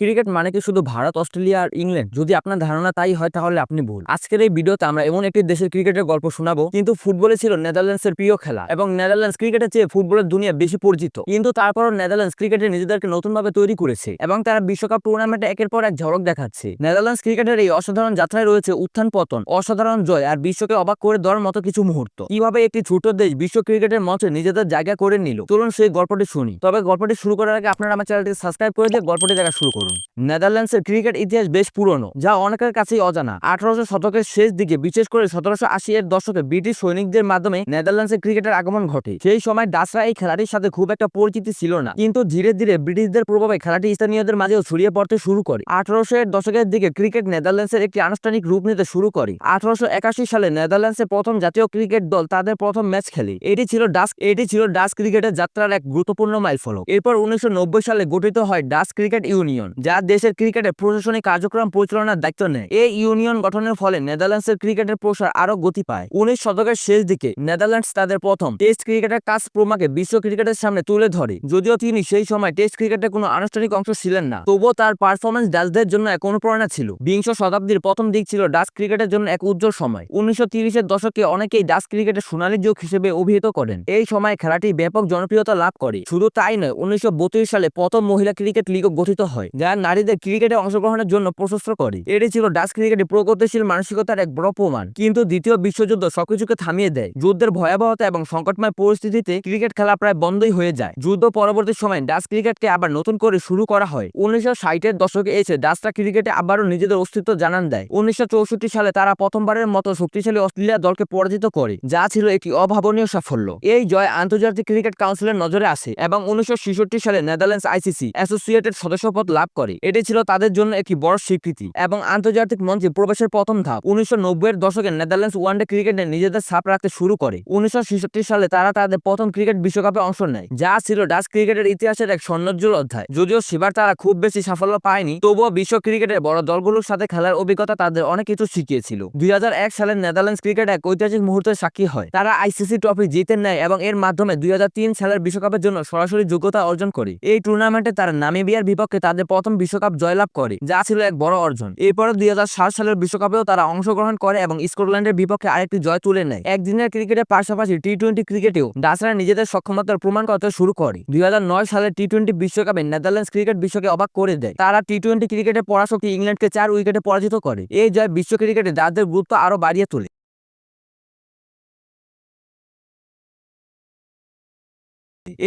Cricket মানে কি শুধু ভারত, অস্ট্রেলিয়া আর ইংল্যান্ড? যদি আপনার ধারণা তাই হয় তাহলে আপনি ভুল। আজকের এই ভিডিওতে আমরা এমন একটি দেশের ক্রিকেটের গল্প শোনাবো কিন্তু ফুটবলে ছিল নেদারল্যান্ডসের প্রিয় খেলা এবং নেদারল্যান্ডস ক্রিকেটের চেয়ে ফুটবলের দুনিয়া বেশি পরিচিত। কিন্তু তারপরও নেদারল্যান্ডস ক্রিকেটে নিজেদেরকে নতুনভাবে তৈরি করেছে এবং তারা বিশ্বকাপ টুর্নামেন্টে একের পর এক ঝলক দেখাচ্ছে। নেদারল্যান্ডস ক্রিকেটের এই অসাধারণ যাত্রায় রয়েছে উত্থান পতন, অসাধারণ জয় আর বিশ্বকে অবাক করে দেওয়ার মতো কিছু মুহূর্ত। কিভাবে একটি ছোট দেশ বিশ্ব ক্রিকেটের মঞ্চে নিজেদের জায়গা করে নিল, চলুন সেই গল্পটি শুনি। তবে গল্পটি শুরু করার আগে আপনারা আমার চ্যানেলটি সাবস্ক্রাইব করে দিয়ে গল্পটি দেখা শুরু করুন। নেদারল্যান্ডসের ক্রিকেট ইতিহাস বেশ পুরনো, যা অনেকের কাছেই অজানা। 1800 শতকের শেষ দিকে, বিশেষ করে 1780 এর দশকে ব্রিটিশ সৈনিকদের মাধ্যমে নেদারল্যান্ডসের ক্রিকেটের আগমন ঘটে। সেই সময় ডাচরা এই খেলাটির সাথে খুব একটা পরিচিতি ছিল না, কিন্তু ধীরে ধীরে ব্রিটিশদের প্রভাবে খেলাটি স্থানীয়দের মাঝেও ছড়িয়ে পড়তে শুরু করে। 1800 এর দশকের দিকে ক্রিকেট নেদারল্যান্ডসের একটি আনুষ্ঠানিক রূপ নিতে শুরু করে। 1881 সালে নেদারল্যান্ডসের প্রথম জাতীয় ক্রিকেট দল তাদের প্রথম ম্যাচ খেলে। এটি ছিল ডাচ ক্রিকেটের যাত্রার এক গুরুত্বপূর্ণ মাইলফলক। এরপর 1990 সালে গঠিত হয় ডাচ ক্রিকেট ইউনিয়ন, যা দেশের ক্রিকেটের প্রশাসনিক কার্যক্রম পরিচালনার দায়িত্ব নেয়। এই ইউনিয়ন গঠনের ফলে নেদারল্যান্ডসের ক্রিকেটের প্রসার আরো গতি পায়। 19 শতকের শেষ দিকে নেদারল্যান্ডস তাদের প্রথম টেস্ট ক্রিকেটের কাজ প্রমাকে বিশ্ব ক্রিকেটের সামনে তুলে ধরে। যদিও তিনি সেই সময় টেস্ট ক্রিকেটের কোনো আনুষ্ঠানিক অংশ ছিলেন না, তবুও তার পারফরম্যান্স ডাচদের জন্য এক অনুপ্রেরণা ছিল। বিংশ শতাব্দীর প্রথম দিক ছিল ডাচ ক্রিকেটের জন্য এক উজ্জ্বল সময়। 1930 এর দশকে অনেকেই ডাচ ক্রিকেটের সোনালী যুগ হিসেবে অভিহিত করেন। এই সময় খেলাটি ব্যাপক জনপ্রিয়তা লাভ করে। শুধু তাই নয়, 1932 সালে প্রথম মহিলা ক্রিকেট লীগও গঠিত হয়, যা নারীদের ক্রিকেটে অংশগ্রহণের জন্য প্রশস্ত করে। এটি ছিল ডাচ ক্রিকেটে প্রগতিশীল মানসিকতার এক বড় প্রমাণ। কিন্তু দ্বিতীয় বিশ্বযুদ্ধ সবকিছুকে থামিয়ে দেয়। যুদ্ধের ভয়াবহতা এবং সংকটময় পরিস্থিতিতে ক্রিকেট খেলা প্রায় বন্ধই হয়ে যায়। যুদ্ধ পরবর্তী সময় ডাচ ক্রিকেটকে আবার নতুন করে শুরু করা হয়। 1960 এর দশকে এসে ডাচরা ক্রিকেটে আবারও নিজেদের অস্তিত্ব জানান দেয়। 1964 সালে তারা প্রথমবারের মতো শক্তিশালী অস্ট্রেলিয়া দলকে পরাজিত করে, যা ছিল একটি অভাবনীয় সাফল্য। এই জয় আন্তর্জাতিক ক্রিকেট কাউন্সিলের নজরে আসে এবং 1966 সালে নেদারল্যান্ডস আইসিসি অ্যাসোসিয়েটেড সদস্যপদ লাভ করে। এটি ছিল তাদের জন্য একটি বড় স্বীকৃতি এবং আন্তর্জাতিক মঞ্চে প্রবেশের প্রথম ধাপ। 1990 এর দশকে নেদারল্যান্ডস ওয়ানডে ক্রিকেটে নিজেদের ছাপ রাখতে শুরু করে। 1966 সালে তারা তাদের প্রথম ক্রিকেট বিশ্বকাপে অংশ নেয়, যা ছিল ডাচ ক্রিকেটের ইতিহাসের এক স্বর্ণোজ্জ্বল অধ্যায়। যদিও সেবার তারা খুব বেশি সাফল্য পায়নি, তবুও বিশ্ব ক্রিকেটের বড় দলগুলোর সাথে খেলার অভিজ্ঞতা তাদের অনেক কিছু শিখিয়েছিল। 2001 সালে নেদারল্যান্ডস ক্রিকেট এক ঐতিহাসিক মুহূর্তের সাক্ষী হয়। তারা আইসিসি ট্রফি জিতে নেয় এবং এর মাধ্যমে 2003 সালের বিশ্বকাপের জন্য সরাসরি যোগ্যতা অর্জন করে। এই টুর্নামেন্টে তারা নামিবিয়ার বিপক্ষে তাদের প্রথম বিশ্বকাপ জয়লাভ করে, যা ছিল এক বড় অর্জন। এরপরে 2007 সালের বিশ্বকাপেও তারা অংশগ্রহণ করে এবং স্কটল্যান্ডের বিপক্ষে আরেকটি জয় তুলে নেয়। একদিনের ক্রিকেটের পাশাপাশি টি-20 ক্রিকেটেও ডাচরা নিজেদের সক্ষমতার প্রমাণ করতে শুরু করে। 2009 সালের টি-20 বিশ্বকাপে নেদারল্যান্ডস ক্রিকেট বিশ্বকে অবাক করে দেয়। তারা টি-20 ক্রিকেটে পরাশক্তি ইংল্যান্ডকে 4 উইকেটে পরাজিত করে। এই জয় বিশ্ব ক্রিকেটে ডাচদের গুরুত্ব আরো বাড়িয়ে তোলে।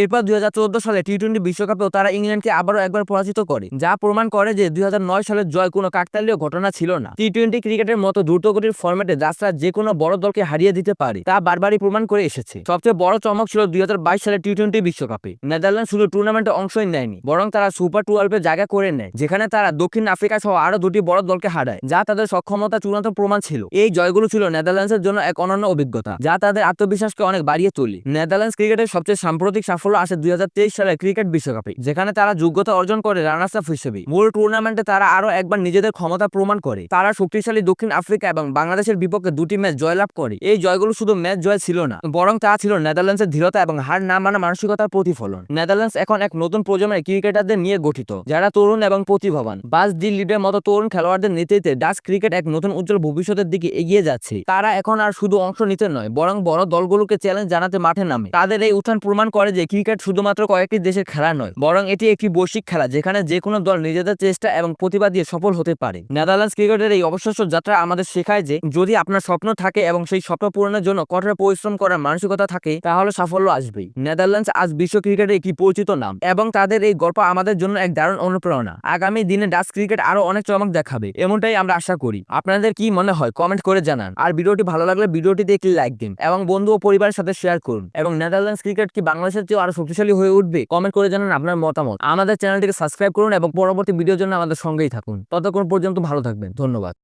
এরপর 2014 সালে টি-20 বিশ্বকাপেও তারা ইংল্যান্ডকে আবারও একবার পরাজিত করে, যা প্রমাণ করে যে 2009 সালের জয় কোনো কাকতালীয় ঘটনা ছিল না। টি-20 ক্রিকেটের মতো দ্রুতগতির ফরম্যাটে ডাচরা যে কোনো বড় দলকে হারিয়ে দিতে পারে, তা বারবারই প্রমাণ করে এসেছে। সবচেয়ে বড় চমক ছিল 2022 সালে টি-20 বিশ্বকাপে নেদারল্যান্ড শুধু টুর্নামেন্টে অংশই নেয়নি, বরং তারা সুপার 12-এ জায়গা করে নেয়, যেখানে তারা দক্ষিণ আফ্রিকা সহ আরো দুটি বড় দলকে হারায়, যা তাদের সক্ষমতা চূড়ান্ত প্রমাণ ছিল। এই জয়গুলো ছিল নেদারল্যান্ডসের জন্য এক অনন্য অভিজ্ঞতা, যা তাদের আত্মবিশ্বাসকে অনেক বাড়িয়ে তোলে। নেদারল্যান্ডস ক্রিকেটের সবচেয়ে সাম্প্রতিক সাফল্য আসে 2023 সালের ক্রিকেট বিশ্বকাপে, যেখানে তারা যোগ্যতা অর্জন করে রানার্স আপ হিসেবে। মূল টুর্নামেন্টে তারা আরো একবার নিজেদের ক্ষমতা প্রমাণ করে। তারা শক্তিশালী দক্ষিণ আফ্রিকা এবং বাংলাদেশের বিপক্ষে দুটি ম্যাচ জয়লাভ করে। এই জয়গুলো শুধু ম্যাচ জয় ছিল না, বরং তা ছিল নেদারল্যান্ডসের দৃঢ়তা এবং হার না মানা মানসিকতার প্রতিফলন। নেদারল্যান্ডস এখন এক নতুন প্রজন্মের ক্রিকেটারদের নিয়ে গঠিত, যারা তরুণ এবং প্রতিভাবান। বাস ডি লিডের মতো তরুণ খেলোয়াড়দের নেতৃত্বে ডাচ ক্রিকেট এক নতুন উজ্জ্বল ভবিষ্যতের দিকে এগিয়ে যাচ্ছে। তারা এখন আর শুধু অংশ নিতে নয়, বরং বড় দলগুলোকে চ্যালেঞ্জ জানাতে মাঠে নামে। তাদের এই উত্থান প্রমাণ করে যে ক্রিকেট শুধুমাত্র কয়েকটি দেশের খেলা নয়, বরং এটি একটি বৈশ্বিক খেলা, যেখানে যে কোনো দল নিজেদের চেষ্টা এবং প্রতিভা দিয়ে সফল হতে পারে। নেদারল্যান্ডস ক্রিকেটের এই অবিশ্বাস্য যাত্রা আমাদের শেখায় যে যদি আপনার স্বপ্ন থাকে এবং সেই স্বপ্ন পূরণের জন্য কঠোর পরিশ্রম করার মানসিকতা থাকে, তাহলে সাফল্য আসবেই। নেদারল্যান্ডস আজ বিশ্ব ক্রিকেটে একটি পরিচিত নাম এবং তাদের এই গল্প আমাদের জন্য এক দারুণ অনুপ্রেরণা। আগামী দিনে ডাচ ক্রিকেট আরো অনেক চমক দেখাবে, এমনটাই আমরা আশা করি। আপনাদের কি মনে হয় কমেন্ট করে জানান। আর ভিডিওটি ভালো লাগলে ভিডিওটিতে একটি লাইক দিন এবং বন্ধু ও পরিবারের সাথে শেয়ার করুন। এবং নেদারল্যান্ডস ক্রিকেট কি বাংলাদেশের চেয়ে আরো শক্তিশালী হয়ে উঠবে? কমেন্ট করে জানান আপনার মতামত। আমাদের চ্যানেলটিকে সাবস্ক্রাইব করুন এবং পরবর্তী ভিডিওর জন্য আমাদের সঙ্গেই থাকুন। ততক্ষণ পর্যন্ত ভালো থাকবেন। ধন্যবাদ।